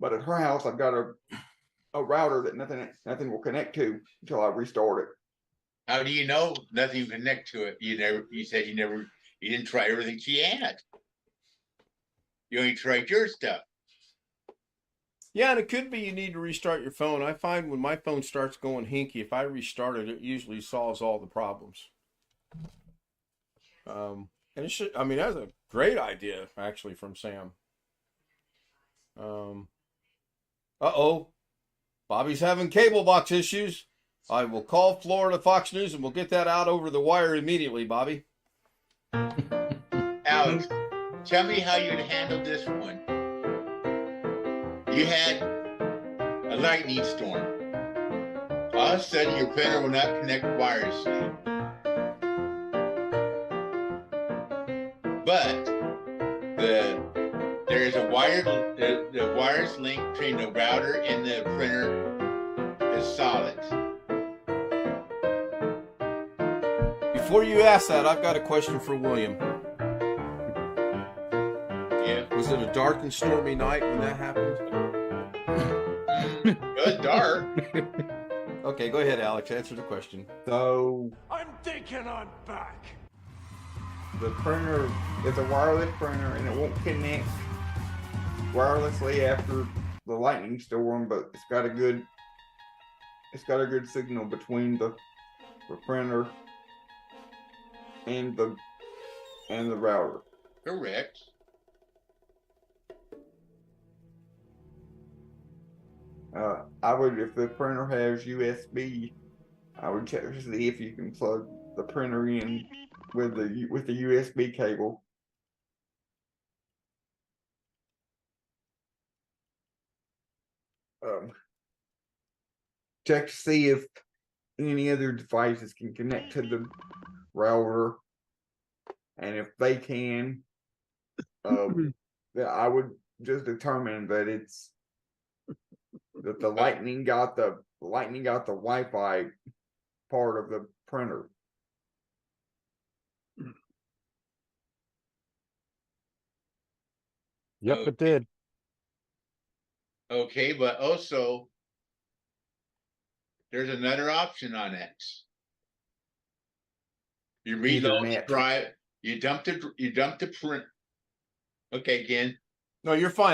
But at her house, I've got a router that nothing will connect to until I restart it. How do you know nothing will connect to it? You said you didn't try everything she had. You only tried your stuff. Yeah, and it could be you need to restart your phone. I find when my phone starts going hinky, if I restart it, it usually solves all the problems. And it should. I mean, that's a great idea, actually, from Sam. Uh-oh. Bobby's having cable box issues. I will call Florida Fox News and we'll get that out over the wire immediately, Bobby. Alex, tell me how you'd handle this one. You had a lightning storm. All of a sudden, your printer will not connect wirelessly. But there is a the wireless link between the router and the printer is solid. Before you ask that, I've got a question for William. Yeah. Was it a dark and stormy night when that happened? It was dark. Okay, go ahead, Alex. Answer the question. So I'm thinking I'm back. the printer is a wireless printer and it won't connect wirelessly after the lightning storm, but it's got a good signal between the printer and the router. Correct. I would, if the printer has USB, I would check to see if you can plug the printer in with the USB cable. Check to see if any other devices can connect to the router, and if they can, then I would just determine that the lightning got the Wi-Fi part of the printer. Yep, Okay. it did. Okay, but also there's another option on it. You reload the Ethernet. drive, you dump the print. Okay, again. No, you're fine.